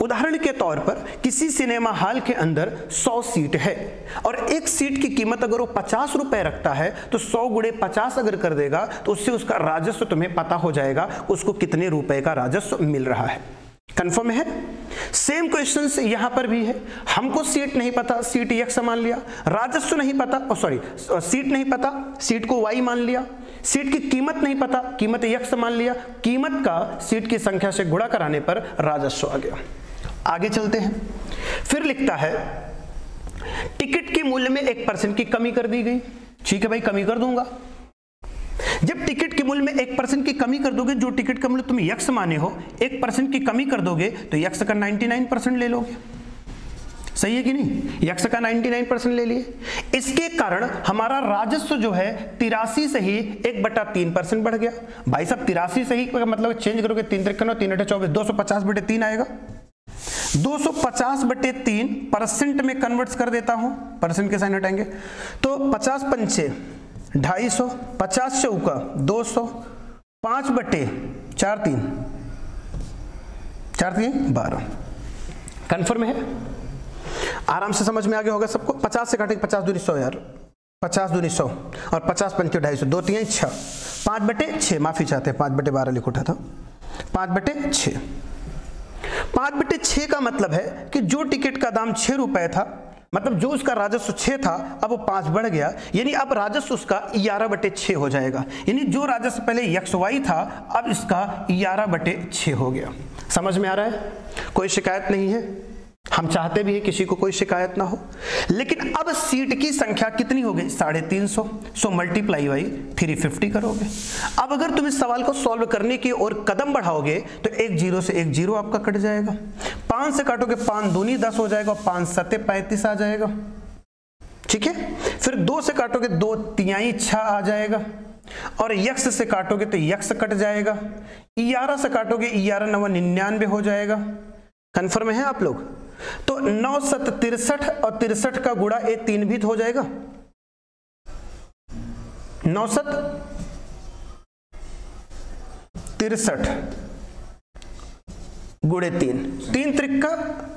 उदाहरण के तौर पर किसी सिनेमा हॉल के अंदर 100 सीट है और एक सीट की कीमत अगर वो 50 रुपए रखता है तो 100 गुणे 50 अगर कर देगा तो उससे उसका राजस्व तुम्हें पता हो जाएगा, उसको कितने रुपए का राजस्व मिल रहा है। कंफर्म है? सेम क्वेश्चन से यहां पर भी है। हमको सीट नहीं पता, सीट यक्स मान लिया, राजस्व नहीं पता, सीट नहीं पता, सीट को y मान लिया, सीट की कीमत नहीं पता, कीमत यक्स मान लिया, कीमत का सीट की संख्या से गुणा कराने पर राजस्व आ गया। आगे चलते हैं, फिर लिखता है टिकट के मूल्य में 1% की कमी कर दी गई। ठीक है भाई, कमी कर दूंगा। जब टिकट के मूल्य में 1% की कमी कर दोगे, जो टिकट का मूल्य तुम यक्स माने हो, 1% की कमी कर दोगे तो यक्स का 99% ले लोगे। सही है कि नहीं? यक्स का 99% ले लिए। इसके कारण हमारा राजस्व जो है 83 से ही 1/3% बढ़ गया। भाई साहब 83 से ही मतलब चेंज करोगे, 3 3 9 3 8 24, 250/3 आएगा। 250/3% में कन्वर्ट कर देता हूं, परसेंट के साइन हटाएंगे तो 50 पंचे 250, 50 चौका 200, 5/4 3 4 3 12। कंफर्म है? आराम से समझ में आ गया होगा सबको। 50 से काटेंगे 50 दूनी 100 यार, 50 दूनी 100 और 50 पंचे 250, 2 3 6, 5/6, माफी चाहते हैं 5/12 लिख उठा था, 5/6। 5/6 का मतलब है कि जो टिकट का दाम 6 रुपए था, मतलब जो उसका राजस्व 6 था, अब वो 5 बढ़ गया, यानी अब राजस्व उसका 11/6 हो जाएगा। यानी जो राजस्व पहले XY था, अब इसका 11/6 हो गया। समझ में आ रहा है? कोई शिकायत नहीं है? हम चाहते भी हैं किसी को कोई शिकायत ना हो। लेकिन अब सीट की संख्या कितनी हो गई? 350। सो मल्टीप्लाई बाई 350 करोगे। अब अगर तुम इस सवाल को सॉल्व करने की और कदम बढ़ाओगे तो एक 0 से एक 0 आपका कट जाएगा। 5 से काटोगे 5 दूनी 10 हो जाएगा, 5 सत्ते 35 आ जाएगा। ठीक है, फिर 2 से काटोगे 2 तिहाई 6 आ जाएगा, और यक्स से काटोगे तो यक्स कट जाएगा। 11 से काटोगे 11 9 99 हो जाएगा। कन्फर्म है आप लोग? तो 9 7 63 और 63 का गुणा ए 3 भी हो जाएगा। 9 7 63 गुणे 3, 3 त्रिक्का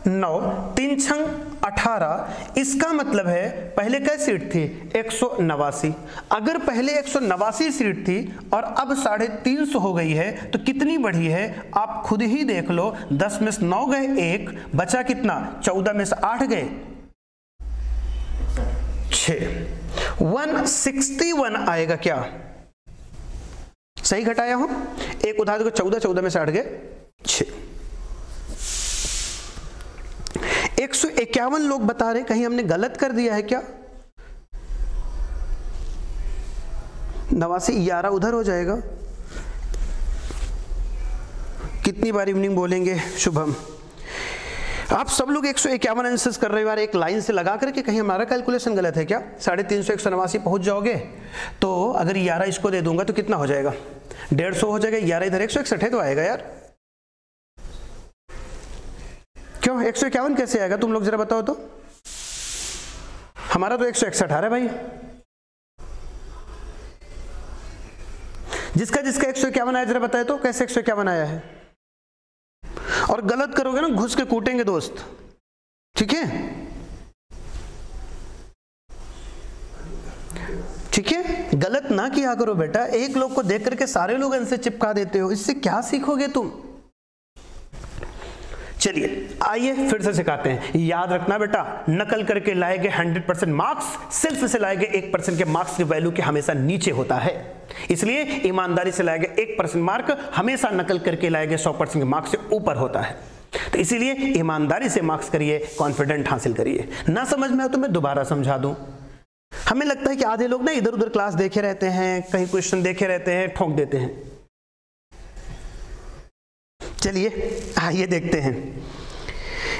9, 3 छंग 18। इसका मतलब है पहले क्या सीट थी? 189। अगर पहले 189 सीट थी और अब 350 हो गई है तो कितनी बढ़ी है आप खुद ही देख लो। 10 में से 9 गए, 1 बचा, कितना? 14 में से 8 गए 6, 161 आएगा। क्या सही घटाया हूं? एक उदाहरण को 14 में से 8 गए 6। 151 लोग बता रहे, कहीं हमने गलत कर दिया है क्या? 89 11 उधर हो जाएगा। कितनी बार इवनिंग बोलेंगे शुभम? आप सब लोग 151 आंसर्स कर रहे हो यार, एक लाइन से लगा करके। कहीं हमारा कैलकुलेशन गलत है क्या? 350 189 पहुंच जाओगे तो अगर 11 इसको दे दूंगा तो कितना हो जाएगा? 150 हो जाएगा। 11 इधर 161 है तो आएगा यार। क्यों 151 कैसे आएगा? तुम लोग जरा बताओ तो। हमारा तो 161 आ रहा है भाई। जिसका 151 आया जरा बताए तो कैसे 151 आया है? और गलत करोगे ना घुस के कूटेंगे दोस्त, ठीक है? ठीक है, गलत ना किया करो बेटा। एक लोग को देख करके सारे लोग आंसर चिपका देते हो, इससे क्या सीखोगे तुम? चलिए आइए फिर से सिखाते हैं। याद रखना बेटा, नकल करके लाएगे 100% मार्क्स, सेल्फ से लाएगे 1% के मार्क्स की वैल्यू के हमेशा नीचे होता है। इसलिए ईमानदारी से लाएगे 1% मार्क, हमेशा नकल करके लाएगे 100% के मार्क्स से ऊपर होता है। तो इसीलिए ईमानदारी से मार्क्स करिए, कॉन्फिडेंट हासिल करिए। ना समझ में आए तो मैं दोबारा समझा दूं। हमें लगता है कि आधे लोग ना इधर उधर क्लास देखे रहते हैं, कहीं क्वेश्चन देखे रहते हैं, ठोक देते हैं। चलिए आइए देखते हैं।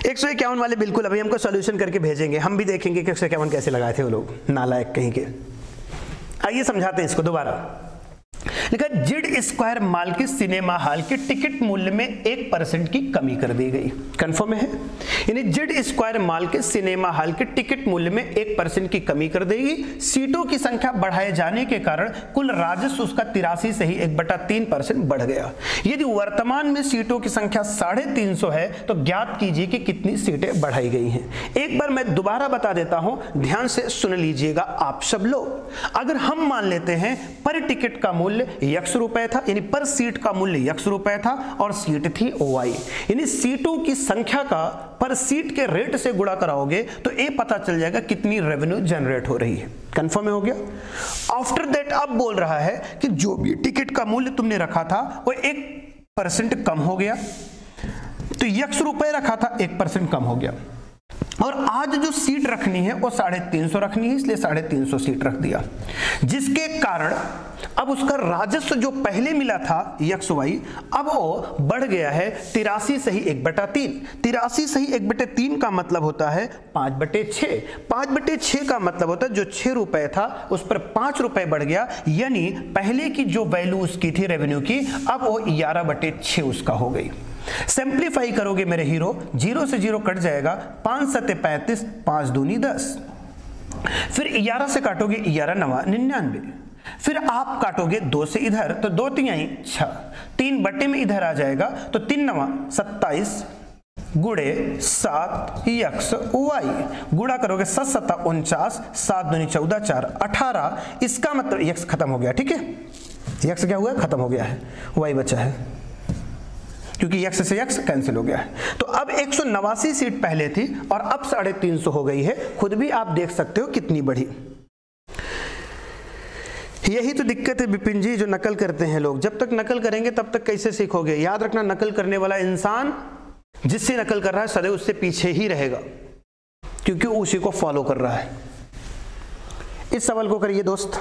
151 वाले बिल्कुल अभी हमको सॉल्यूशन करके भेजेंगे, हम भी देखेंगे कि 151 कैसे लगाए थे वो लोग, नालायक कहीं के। आइए समझाते हैं इसको दोबारा। लिखा जेड स्क्वायर माल के सिनेमा हॉल के टिकट मूल्य में 1% की कमी कर दी गई। कंफर्म है? यानी जेड स्क्वायर माल के सिनेमा हॉल के टिकट मूल्य में 1% की कमी कर देगी। सीटों की संख्या बढ़ाए जाने के कारण कुल राजस्व उसका 83 से ही 1/3% बढ़ गया। यदि वर्तमान में सीटों की संख्या 350 है तो ज्ञात कीजिए कि कितनी सीटें बढ़ाई गई हैं। एक बार मैं दोबारा बता देता हूं, ध्यान से सुन लीजिएगा आप सब लोग। अगर हम मान लेते हैं पर टिकट का मूल्य x रुपए था, यानी पर सीट का मूल्य x रुपए था और सीट थी y, यानी सीटों की संख्या का पर सीट के रेट से गुणा कराओगे तो ये पता चल जाएगा कितनी रेवेन्यू जनरेट हो रही है। कंफर्म हो गया? आफ्टर दैट अब बोल रहा है कि जो भी टिकट का मूल्य तुमने रखा था वो 1% कम हो गया, तो x रुपए रखा था 1% कम हो गया, और आज जो सीट रखनी है वो 350 रखनी है, इसलिए 350 सीट रख दिया, जिसके कारण अब उसका राजस्व जो पहले मिला था XY अब वो बढ़ गया है 83 सही 1/3। 83 सही 1/3 का मतलब होता है 5/6। 5/6 का मतलब होता है जो 6 रुपए था उस पर 5 रुपए बढ़ गया, यानी पहले की जो वैल्यू उसकी थी रेवेन्यू की, अब वो 11/6 उसका हो गई। सिंप्लीफाई करोगे मेरे हीरो, 0 से 0 कट जाएगा, 5 सत्ते 35, 5 दूनी 10, फिर 11 से काटोगे 11 9 99, फिर आप काटोगे 2 से इधर तो 2 तिहाई 6, 3 बटे में इधर आ जाएगा तो 3 9 27 गुणे 7 x y, गुणा करोगे 7 7 49, 7 दूनी 14 4 18, इसका मतलब x खत्म हो गया। ठीक है, x क्या हुआ? खत्म हो गया है, y बचा है। क्योंकि x से x कैंसिल हो गया है। तो अब 189 सीट पहले थी और अब 350 हो गई है। खुद भी आप देख सकते हो कितनी बढ़ी। यही तो दिक्कत है विपिन जी, जो नकल करते हैं लोग। जब तक नकल करेंगे तब तक कैसे सीखोगे? याद रखना, नकल करने वाला इंसान जिससे नकल कर रहा है सदैव उससे पीछे ही रहेगा, क्योंकि उसी को फॉलो कर रहा है। इस सवाल को करिए दोस्त।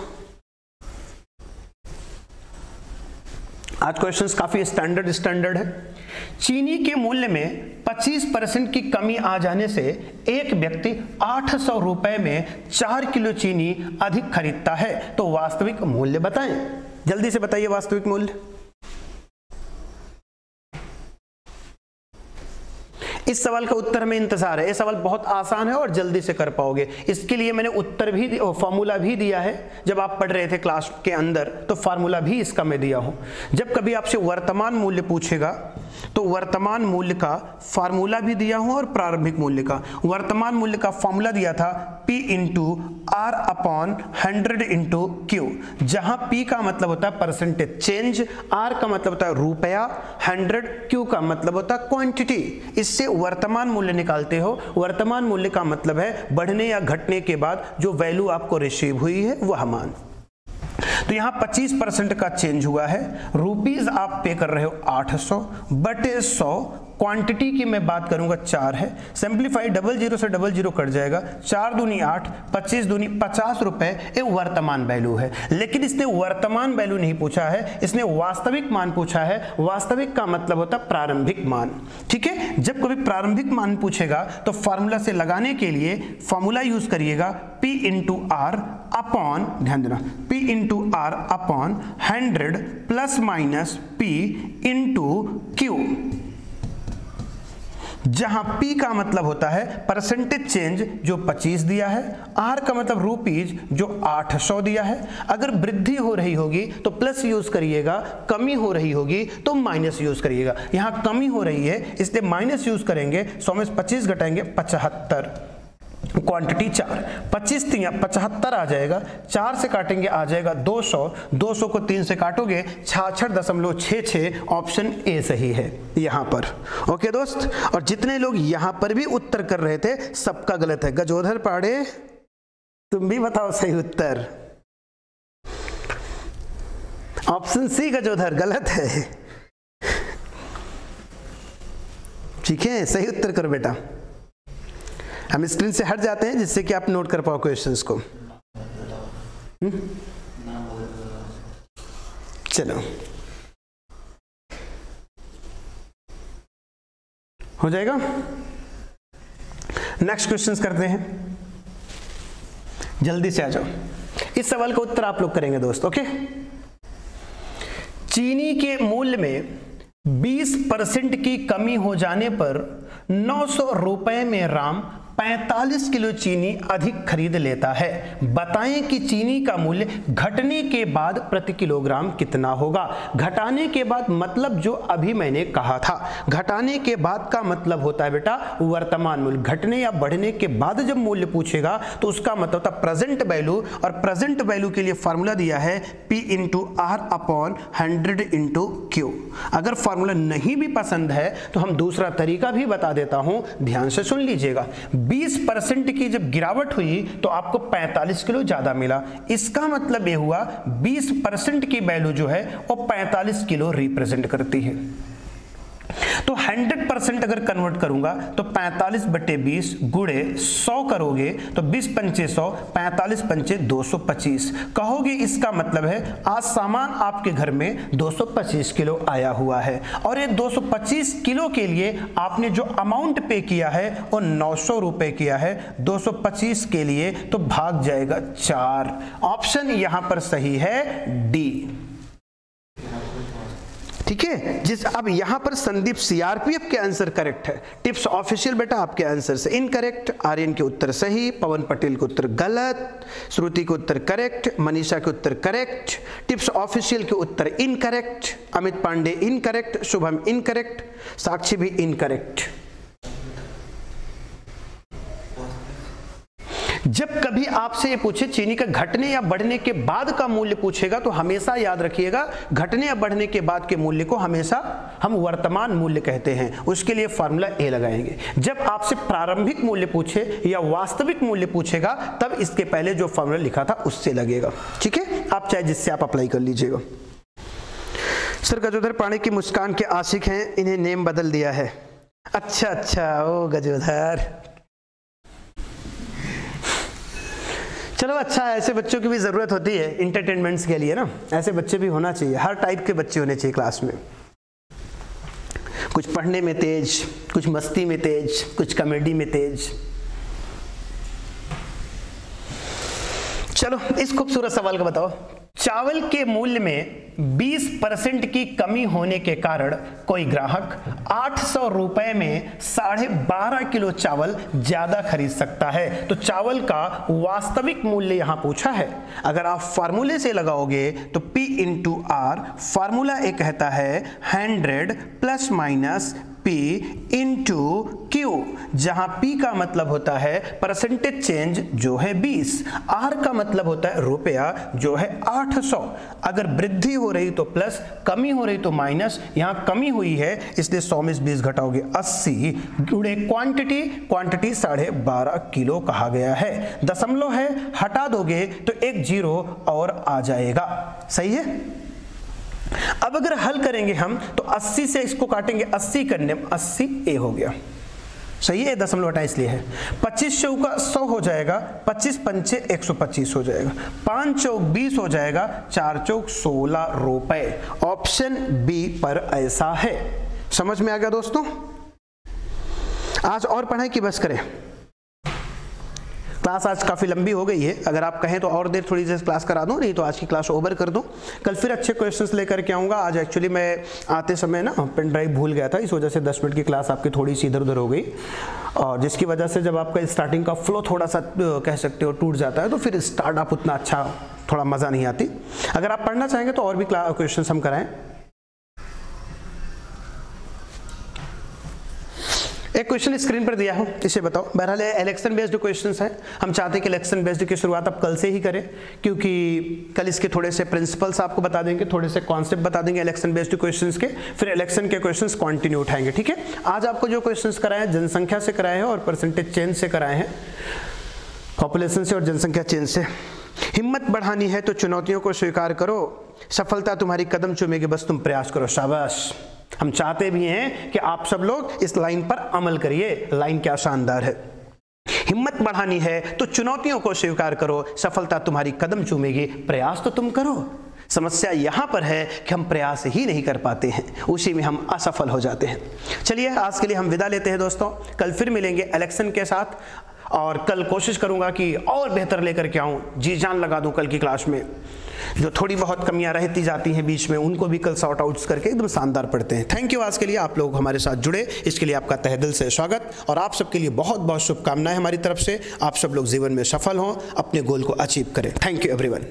आज क्वेश्चंस काफी स्टैंडर्ड है। चीनी के मूल्य में 25% की कमी आ जाने से एक व्यक्ति 800 रुपए में 4 किलो चीनी अधिक खरीदता है, तो वास्तविक मूल्य बताएं। जल्दी से बताइए वास्तविक मूल्य। इस सवाल का उत्तर हमें इंतजार है। ये सवाल बहुत आसान है और जल्दी से कर पाओगे। इसके लिए मैंने उत्तर भी, फॉर्मूला भी दिया है। जब आप पढ़ रहे थे क्लास के अंदर तो फार्मूला भी इसका मैं दिया हूं। जब कभी आपसे वर्तमान मूल्य पूछेगा तो वर्तमान मूल्य का फार्मूला भी दिया हूं और प्रारंभिक मूल्य का। वर्तमान मूल्य का फार्मूला दिया था P into R upon 100 into Q, जहां P का मतलब होता है परसेंटेज चेंज, R का मतलब होता है रुपया, 100 Q का मतलब होता है क्वांटिटी। इससे वर्तमान मूल्य निकालते हो। वर्तमान मूल्य का मतलब है बढ़ने या घटने के बाद जो वैल्यू आपको रिसीव हुई है वह मान। तो यहां 25% का चेंज हुआ है। रुपीज आप पे कर रहे हो 800 बटे 100। क्वांटिटी की मैं बात करूंगा 4 है। सिंप्लीफाई 00 से 00 कट जाएगा। 4 दूनी 8, 25 दूनी 50 रुपए। ये वर्तमान वैल्यू है। लेकिन इसने वर्तमान वैल्यू नहीं पूछा है, इसने वास्तविक मान पूछा है। वास्तविक का मतलब होता है प्रारंभिक मान। ठीक है, जब कभी प्रारंभिक मान पूछेगा तो फार्मूला से लगाने के लिए फॉर्मूला यूज करिएगा P इंटू आर अपॉन, ध्यान देना, P into R upon 100 plus minus P into Q, जहां P का मतलब होता है परसेंटेज चेंज जो 25 दिया है, R का मतलब रुपीज जो 800 दिया है। अगर वृद्धि हो रही होगी तो प्लस यूज करिएगा, कमी हो रही होगी तो माइनस यूज करिएगा। यहां कमी हो रही है इसलिए माइनस यूज करेंगे। 100 में 25 घटाएंगे 75, क्वांटिटी 4, 25 75 आ जाएगा। 4 से काटेंगे आ जाएगा 200, 200 को 3 से काटोगे 66.66। ऑप्शन ए सही है यहां पर। ओके दोस्त, और जितने लोग यहां पर भी उत्तर कर रहे थे सबका गलत है। गजोधर पाड़े तुम भी बताओ सही उत्तर। ऑप्शन सी गजोधर गलत है। ठीक है, सही उत्तर करो बेटा। हम स्क्रीन से हट जाते हैं जिससे कि आप नोट कर पाओ क्वेश्चंस को। चलो हो जाएगा। नेक्स्ट क्वेश्चंस करते हैं, जल्दी से आ जाओ। इस सवाल का उत्तर आप लोग करेंगे दोस्त। ओके, चीनी के मूल्य में 20% की कमी हो जाने पर 900 रुपए में राम 45 किलो चीनी अधिक खरीद लेता है। बताएं कि चीनी का मूल्य घटने के बाद प्रति किलोग्राम कितना होगा। घटाने के बाद मतलब जो अभी मैंने कहा था, घटाने के बाद का मतलब होता है बेटा वर्तमान मूल्य। घटने या बढ़ने के बाद जब मूल्य पूछेगा तो उसका मतलब होता है प्रेजेंट वैल्यू, और प्रेजेंट वैल्यू के लिए फॉर्मूला दिया है P into R upon 100 into Q। अगर फॉर्मूला नहीं भी पसंद है तो हम दूसरा तरीका भी बता देता हूं, ध्यान से सुन लीजिएगा। 20% की जब गिरावट हुई तो आपको 45 किलो ज्यादा मिला। इसका मतलब यह हुआ 20% की वैल्यू जो है वो 45 किलो रिप्रेजेंट करती है। तो 100% अगर कन्वर्ट करूंगा तो 45 बटे 20 गुणे 100 करोगे तो 20 पंचे 100, 45 पंचे 225 कहोगे। इसका मतलब है आज सामान आपके घर में 225 किलो आया हुआ है, और ये 225 किलो के लिए आपने जो अमाउंट पे किया है वो 900 रुपए किया है। 225 के लिए तो भाग जाएगा 4। ऑप्शन यहां पर सही है डी। ठीक है, अब यहां पर संदीप सीआरपीएफ के आंसर करेक्ट है। टिप्स ऑफिशियल बेटा आपके आंसर से इनकरेक्ट। आर्यन के उत्तर सही, पवन पटेल के उत्तर गलत, श्रुति के उत्तर करेक्ट, मनीषा के उत्तर करेक्ट, टिप्स ऑफिशियल के उत्तर incorrect, Amit Pandey incorrect, Shubham incorrect, Sakshi भी इनकरेक्ट। जब कभी आपसे ये पूछे चीनी का घटने या बढ़ने के बाद का मूल्य पूछेगा तो हमेशा याद रखिएगा घटने या बढ़ने के बाद के मूल्य को हमेशा हम वर्तमान मूल्य कहते हैं। उसके लिए फॉर्मूला ए लगाएंगे। जब आपसे प्रारंभिक मूल्य पूछे या वास्तविक मूल्य पूछेगा तब इसके पहले जो फॉर्मूला लिखा था उससे लगेगा। ठीक है, आप चाहे जिससे आप अप्लाई कर लीजिएगा। सर गजोधर पाणी की मुस्कान के आशिक हैं, इन्हें नेम बदल दिया है। अच्छा, ओ गजोधर, चलो अच्छा है, ऐसे बच्चों की भी ज़रूरत होती है इंटरटेनमेंट्स के लिए ना। ऐसे बच्चे भी होना चाहिए, हर टाइप के बच्चे होने चाहिए क्लास में। कुछ पढ़ने में तेज, कुछ मस्ती में तेज, कुछ कॉमेडी में तेज। चलो इस खूबसूरत सवाल का बताओ। चावल के मूल्य में 20% की कमी होने के कारण कोई ग्राहक 800 रुपए में 12.5 किलो चावल ज्यादा खरीद सकता है। तो चावल का वास्तविक मूल्य यहां पूछा है। अगर आप फार्मूले से लगाओगे तो P इंटू R, फार्मूला ए कहता है 100 plus minus P into Q, जहां P का मतलब होता है परसेंटेज चेंज जो है 20, R का मतलब होता है रुपया जो है 800। अगर वृद्धि हो रही तो प्लस, कमी हो रही तो माइनस। यहां कमी हुई है इसलिए 100 में 20 घटाओगे 80 गुणे क्वांटिटी 12.5 किलो कहा गया है। दशमलव है, हटा दोगे तो एक जीरो और आ जाएगा। सही है। अब अगर हल करेंगे हम तो 80 से इसको काटेंगे, 80 करने में 80 ए हो गया। सही है, दशमलव हटा इसलिए है। 25 चौका 100 हो जाएगा, 25 पंचे 125 हो जाएगा, 5 चौक 20 हो जाएगा, 4 चौक 16 रुपए। ऑप्शन बी पर ऐसा है। समझ में आ गया दोस्तों? आज और पढ़ाई की बस करें। क्लास आज काफ़ी लंबी हो गई है, अगर आप कहें तो और देर थोड़ी देर क्लास करा दूं, नहीं तो आज की क्लास ओवर कर दूं। कल फिर अच्छे क्वेश्चंस लेकर के आऊँगा। आज एक्चुअली मैं आते समय ना पेन ड्राइव भूल गया था, इस वजह से 10 मिनट की क्लास आपकी थोड़ी सी इधर उधर हो गई, और जिसकी वजह से जब आपका स्टार्टिंग का फ्लो थोड़ा सा कह सकते हो टूट जाता है तो फिर स्टार्ट आप उतना अच्छा थोड़ा मज़ा नहीं आती। अगर आप पढ़ना चाहेंगे तो और भी क्वेश्चन हम कराएँ। एक क्वेश्चन स्क्रीन पर दिया हूं, इसे बताओ। बहरहाल इलेक्शन बेस्ड क्वेश्चंस हैं, हम चाहते हैं कि इलेक्शन बेस्ड की शुरुआत आप कल से ही करें, क्योंकि कल इसके थोड़े से प्रिंसिपल्स आपको बता देंगे, थोड़े से कॉन्सेप्ट बता देंगे इलेक्शन बेस्ड क्वेश्चंस के, फिर इलेक्शन के क्वेश्चंस कंटिन्यू उठाएंगे। ठीक है, आज आपको जो क्वेश्चंस कराए हैं जनसंख्या से कराए हैं और परसेंटेज चेंज से कराए हैं, पॉपुलेशन से और जनसंख्या चेंज से। हिम्मत बढ़ानी है तो चुनौतियों को स्वीकार करो, सफलता तुम्हारी कदम चूमेगी, बस तुम प्रयास करो। शाबाश। हम चाहते भी हैं कि आप सब लोग इस लाइन पर अमल करिए। लाइन क्या शानदार है। हिम्मत बढ़ानी है तो चुनौतियों को स्वीकार करो, सफलता तुम्हारी कदम चूमेगी, प्रयास तो तुम करो। समस्या यहां पर है कि हम प्रयास ही नहीं कर पाते हैं, उसी में हम असफल हो जाते हैं। चलिए आज के लिए हम विदा लेते हैं दोस्तों, कल फिर मिलेंगे इलेक्शन के साथ, और कल कोशिश करूंगा कि और बेहतर लेकर के आऊं, जी जान लगा दूं कल की क्लास में। जो थोड़ी बहुत कमियां रहती जाती हैं बीच में, उनको भी कल सॉर्ट आउट्स करके एकदम शानदार पढ़ते हैं। थैंक यू आज के लिए, आप लोग हमारे साथ जुड़े इसके लिए आपका तहे दिल से स्वागत, और आप सबके लिए बहुत बहुत शुभकामनाएं हमारी तरफ से। आप सब लोग जीवन में सफल हों, अपने गोल को अचीव करें। Thank you everyone.